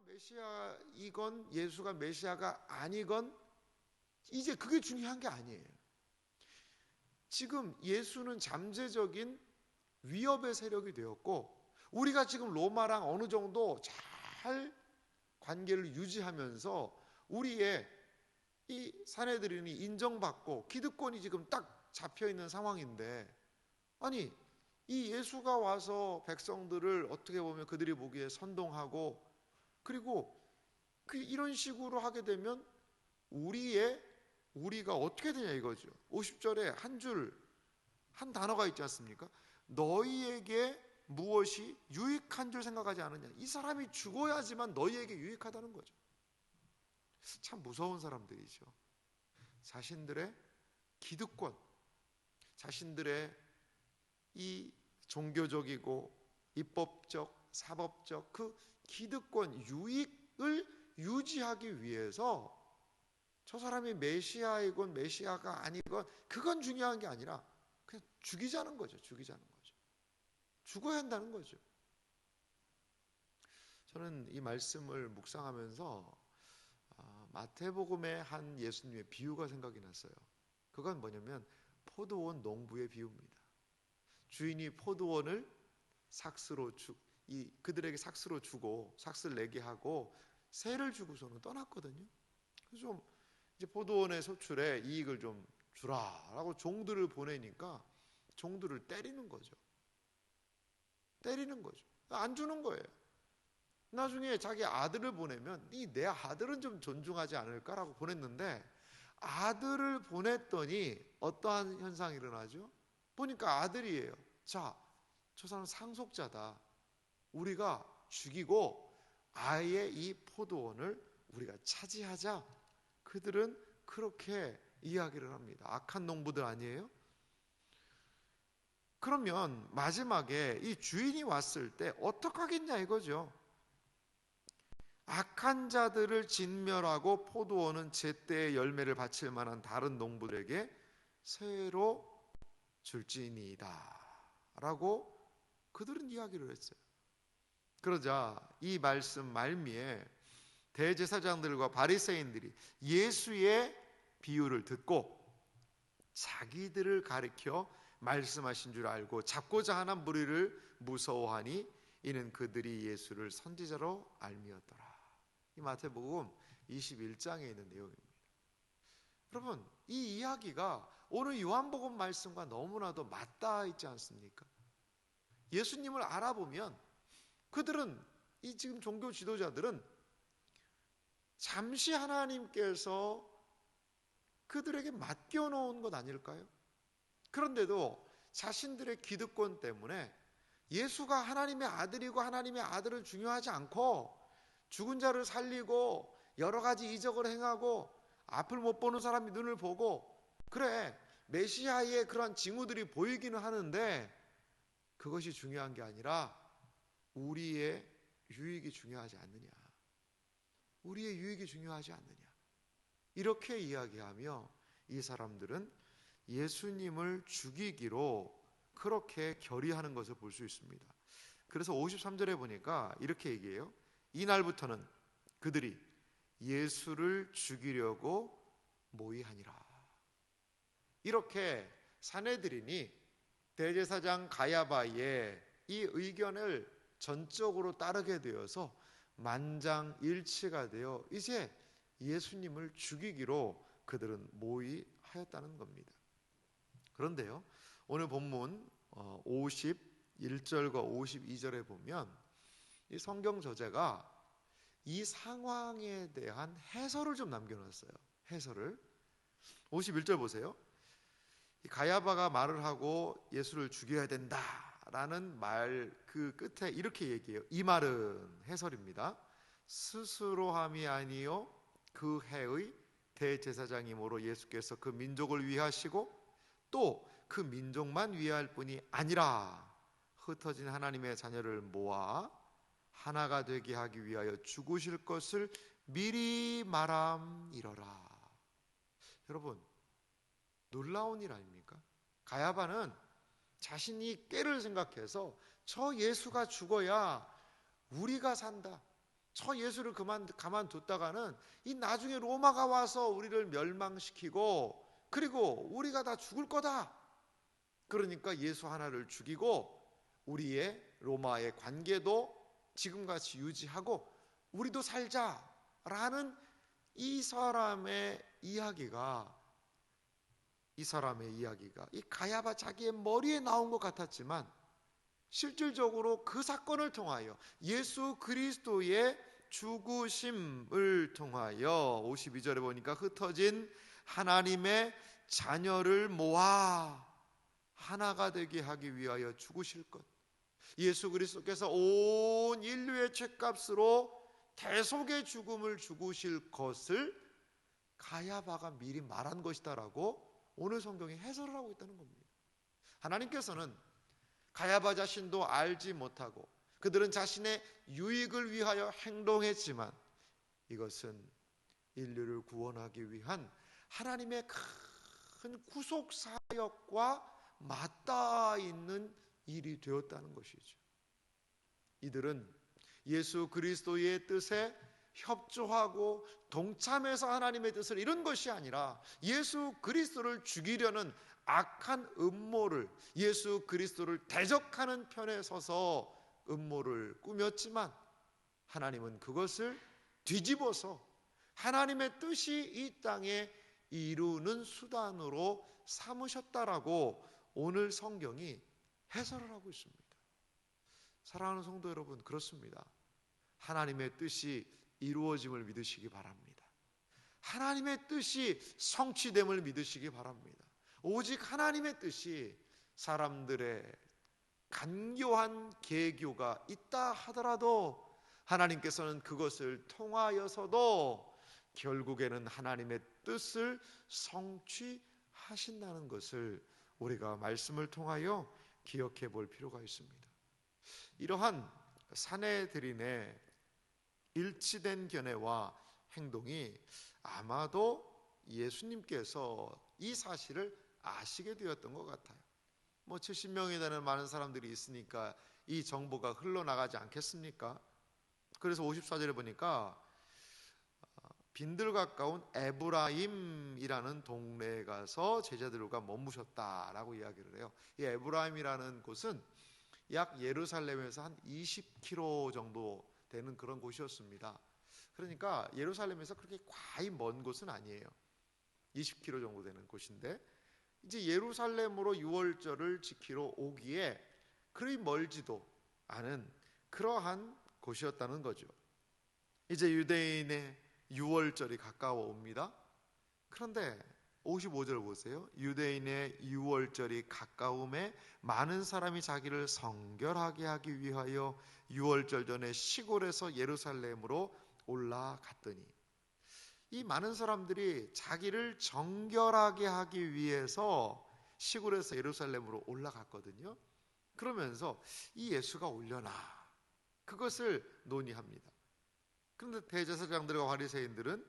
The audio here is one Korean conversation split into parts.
메시아이건 예수가 메시아가 아니건 이제 그게 중요한 게 아니에요. 지금 예수는 잠재적인 위협의 세력이 되었고, 우리가 지금 로마랑 어느 정도 잘 관계를 유지하면서 우리의 이 사내들인이 인정받고 기득권이 지금 딱 잡혀있는 상황인데, 아니 이 예수가 와서 백성들을 어떻게 보면 그들이 보기에 선동하고, 그리고 이런 식으로 하게 되면 우리가 어떻게 되냐 이거죠. 50절에 한 단어가 있지 않습니까? 너희에게 무엇이 유익한 줄 생각하지 않느냐. 이 사람이 죽어야지만 너희에게 유익하다는 거죠. 참 무서운 사람들이죠. 자신들의 기득권, 자신들의 이 종교적이고 입법적, 사법적 그 기득권, 유익을 유지하기 위해서 저 사람이 메시아이건 메시아가 아니건 그건 중요한 게 아니라 그냥 죽이자는 거죠. 죽어야 한다는 거죠. 저는 이 말씀을 묵상하면서 마태복음의 한 예수님의 비유가 생각이 났어요. 그건 뭐냐면 포도원 농부의 비유입니다. 주인이 포도원을 그들에게 삭스로 주고 삭스를 내게 하고 세를 주고서는 떠났거든요. 그래서 좀 이제 포도원의 소출에 이익을 좀 주라라고 종들을 보내니까 종들을 때리는 거죠. 안 주는 거예요. 나중에 자기 아들을 보내면 내 아들은 좀 존중하지 않을까라고 보냈는데, 아들을 보냈더니 어떠한 현상이 일어나죠? 보니까 아들이에요. 자, 저 사람 상속자다. 우리가 죽이고 아예 이 포도원을 우리가 차지하자. 그들은 그렇게 이야기를 합니다. 악한 농부들 아니에요? 그러면 마지막에 이 주인이 왔을 때 어떡하겠냐 이거죠. 악한 자들을 진멸하고 포도원은 제때의 열매를 바칠 만한 다른 농부들에게 새로 줄지니이다 라고 그들은 이야기를 했어요. 그러자 이 말씀 말미에 대제사장들과 바리새인들이 예수의 비유를 듣고 자기들을 가리켜 말씀하신 줄 알고 잡고자 하는 무리를 무서워하니 이는 그들이 예수를 선지자로 알미었더라. 이 마태복음 21장에 있는 내용입니다. 여러분, 이 이야기가 오늘 요한복음 말씀과 너무나도 맞닿아 있지 않습니까? 예수님을 알아보면 그들은, 이 지금 종교 지도자들은 잠시 하나님께서 그들에게 맡겨놓은 것 아닐까요? 그런데도 자신들의 기득권 때문에 예수가 하나님의 아들이고 하나님의 아들은 중요하지 않고 죽은 자를 살리고 여러 가지 이적을 행하고 앞을 못 보는 사람이 눈을 보고, 그래 메시아의 그런 징후들이 보이기는 하는데 그것이 중요한 게 아니라 우리의 유익이 중요하지 않느냐, 이렇게 이야기하며 이 사람들은 예수님을 죽이기로 그렇게 결의하는 것을 볼 수 있습니다. 그래서 53절에 보니까 이렇게 얘기해요. 이날부터는 그들이 예수를 죽이려고 모의하니라. 이렇게 사내들이니 대제사장 가야바의 이 의견을 전적으로 따르게 되어서 만장일치가 되어 이제 예수님을 죽이기로 그들은 모의하였다는 겁니다. 그런데요, 오늘 본문 51절과 52절에 보면 이 성경 저자가 이 상황에 대한 해설을 좀 남겨놨어요. 해설을 51절 보세요. 가야바가 말을 하고 예수를 죽여야 된다라는 말 그 끝에 이렇게 얘기해요. 이 말은, 해설입니다, 스스로 함이 아니요 그 해의 대제사장이므로 예수께서 그 민족을 위하시고 또 그 민족만 위할 뿐이 아니라 흩어진 하나님의 자녀를 모아 하나가 되게 하기 위하여 죽으실 것을 미리 말함이러라. 여러분, 놀라운 일 아닙니까? 가야바는 자신이 꾀를 생각해서 저 예수가 죽어야 우리가 산다, 저 예수를 가만뒀다가는 이 나중에 로마가 와서 우리를 멸망시키고 그리고 우리가 다 죽을 거다. 그러니까 예수 하나를 죽이고 우리의 로마의 관계도 지금같이 유지하고 우리도 살자라는 이 사람의 이야기가 이 가야바 자기의 머리에 나온 것 같았지만 실질적으로 그 사건을 통하여 예수 그리스도의 죽으심을 통하여 52절에 보니까 흩어진 하나님의 자녀를 모아 하나가 되게 하기 위하여 죽으실 것, 예수 그리스도께서 온 인류의 죄값으로 대속의 죽음을 죽으실 것을 가야바가 미리 말한 것이다라고 오늘 성경이 해설을 하고 있다는 겁니다. 하나님께서는 가야바 자신도 알지 못하고 그들은 자신의 유익을 위하여 행동했지만 이것은 인류를 구원하기 위한 하나님의 큰 구속 사역과 맞닿아 있는 일이 되었다는 것이죠. 이들은 예수 그리스도의 뜻에 협조하고 동참해서 하나님의 뜻을 이룬 것이 아니라 예수 그리스도를 죽이려는 악한 음모를, 예수 그리스도를 대적하는 편에 서서 음모를 꾸몄지만 하나님은 그것을 뒤집어서 하나님의 뜻이 이 땅에 이루는 수단으로 삼으셨다라고 오늘 성경이 해설을 하고 있습니다. 사랑하는 성도 여러분, 그렇습니다. 하나님의 뜻이 이루어짐을 믿으시기 바랍니다. 하나님의 뜻이 성취됨을 믿으시기 바랍니다. 오직 하나님의 뜻이 사람들의 간교한 계교가 있다 하더라도 하나님께서는 그것을 통하여서도 결국에는 하나님의 뜻을 성취하신다는 것을 우리가 말씀을 통하여 기억해 볼 필요가 있습니다. 이러한 사내들인의 일치된 견해와 행동이 아마도 예수님께서 이 사실을 아시게 되었던 것 같아요. 70명이 되는 많은 사람들이 있으니까 이 정보가 흘러나가지 않겠습니까? 그래서 54절에 보니까 빈들 가까운 에브라임이라는 동네에 가서 제자들과 머무셨다라고 이야기를 해요. 이 에브라임이라는 곳은 약 예루살렘에서 한 20km 정도 되는 그런 곳이었습니다. 그러니까 예루살렘에서 그렇게 과히 먼 곳은 아니에요. 20km 정도 되는 곳인데 이제 예루살렘으로 유월절을 지키러 오기에 그리 멀지도 않은 그러한 곳이었다는 거죠. 이제 유대인의 유월절이 가까워 옵니다. 그런데 55절 보세요. 유대인의 유월절이 가까움에 많은 사람이 자기를 성결하게 하기 위하여 유월절 전에 시골에서 예루살렘으로 올라갔더니, 이 많은 사람들이 자기를 정결하게 하기 위해서 시골에서 예루살렘으로 올라갔거든요. 그러면서 이 예수가 올려나 그것을 논의합니다. 그런데 대제사장들과 바리새인들은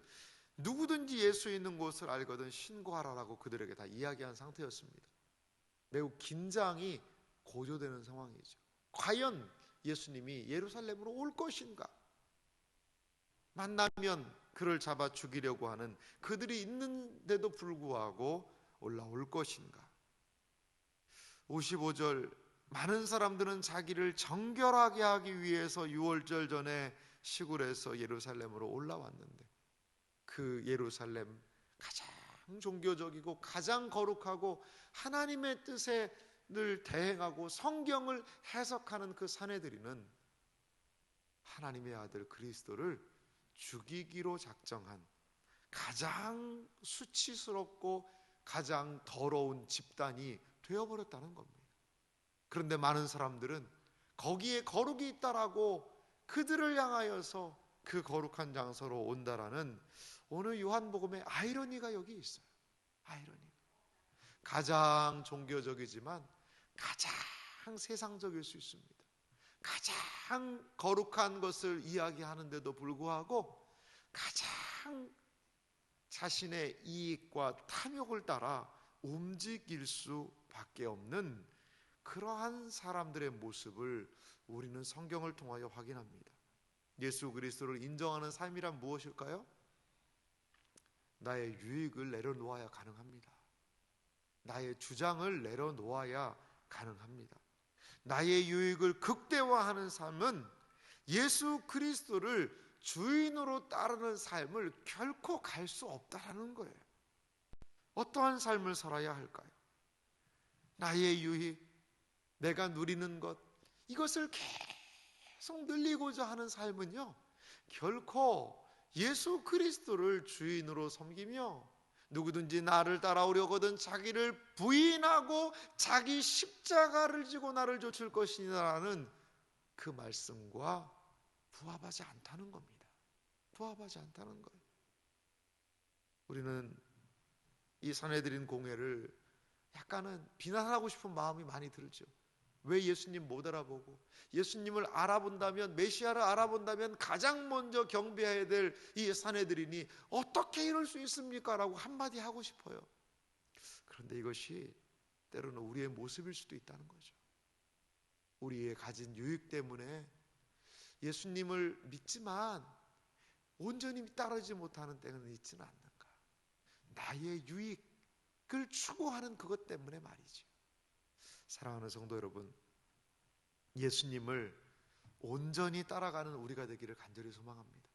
누구든지 예수 있는 곳을 알거든 신고하라라고 그들에게 다 이야기한 상태였습니다. 매우 긴장이 고조되는 상황이죠. 과연 예수님이 예루살렘으로 올 것인가? 만나면 그를 잡아 죽이려고 하는 그들이 있는데도 불구하고 올라올 것인가? 55절, 많은 사람들은 자기를 정결하게 하기 위해서 유월절 전에 시골에서 예루살렘으로 올라왔는데 그 예루살렘 가장 종교적이고 가장 거룩하고 하나님의 뜻에 늘 대행하고 성경을 해석하는 그 사내들이는 하나님의 아들 그리스도를 죽이기로 작정한 가장 수치스럽고 가장 더러운 집단이 되어버렸다는 겁니다. 그런데 많은 사람들은 거기에 거룩이 있다라고 그들을 향하여서 그 거룩한 장소로 온다라는 오늘 요한복음의 아이러니가 여기 있어요. 아이러니. 가장 종교적이지만 가장 세상적일 수 있습니다. 가장 거룩한 것을 이야기하는데도 불구하고 가장 자신의 이익과 탐욕을 따라 움직일 수밖에 없는 그러한 사람들의 모습을 우리는 성경을 통하여 확인합니다. 예수 그리스도를 인정하는 삶이란 무엇일까요? 나의 유익을 내려놓아야 가능합니다. 나의 주장을 내려놓아야 가능합니다. 나의 유익을 극대화하는 삶은 예수 그리스도를 주인으로 따르는 삶을 결코 갈 수 없다라는 거예요. 어떠한 삶을 살아야 할까요? 나의 유익, 내가 누리는 것, 이것을 계속 늘리고자 하는 삶은요, 결코 예수 그리스도를 주인으로 섬기며 누구든지 나를 따라오려거든 자기를 부인하고 자기 십자가를 지고 나를 좇을 것이라는 그 말씀과 부합하지 않다는 겁니다. 부합하지 않다는 거예요. 우리는 이 산헤드린 공회를 약간은 비난하고 싶은 마음이 많이 들죠. 왜 예수님 못 알아보고, 예수님을 알아본다면, 메시아를 알아본다면 가장 먼저 경배해야 될 이 산헤드린이 어떻게 이럴 수 있습니까? 라고 한마디 하고 싶어요. 그런데 이것이 때로는 우리의 모습일 수도 있다는 거죠. 우리의 가진 유익 때문에 예수님을 믿지만 온전히 따르지 못하는 때는 있지는 않는가. 나의 유익을 추구하는 그것 때문에 말이죠. 사랑하는 성도 여러분, 예수님을 온전히 따라가는 우리가 되기를 간절히 소망합니다.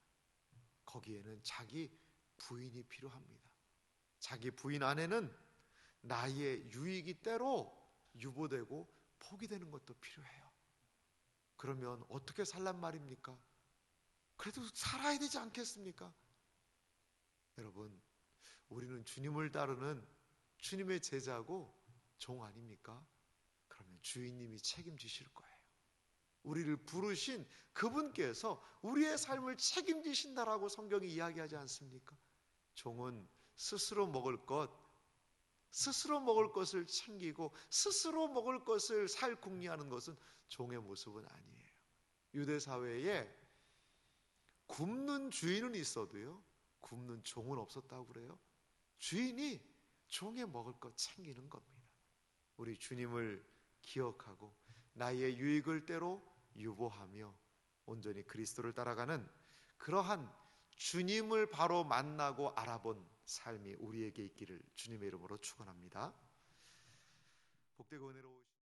거기에는 자기 부인이 필요합니다. 자기 부인 안에는 나의 유익이 때로 유보되고 포기되는 것도 필요해요. 그러면 어떻게 살란 말입니까? 그래도 살아야 되지 않겠습니까? 여러분, 우리는 주님을 따르는 주님의 제자고 종 아닙니까? 그러면 주인님이 책임지실 거예요. 우리를 부르신 그분께서 우리의 삶을 책임지신다라고 성경이 이야기하지 않습니까? 종은 스스로 먹을 것을 챙기고 스스로 먹을 것을 살궁리하는 것은 종의 모습은 아니에요. 유대 사회에 굶는 주인은 있어도요, 굶는 종은 없었다고 그래요. 주인이 종의 먹을 것 챙기는 겁니다. 우리 주님을 기억하고 나의 유익을 때로 유보하며 온전히 그리스도를 따라가는 그러한 주님을 바로 만나고 알아본 삶이 우리에게 있기를 주님의 이름으로 축원합니다. 복되고 은혜로우신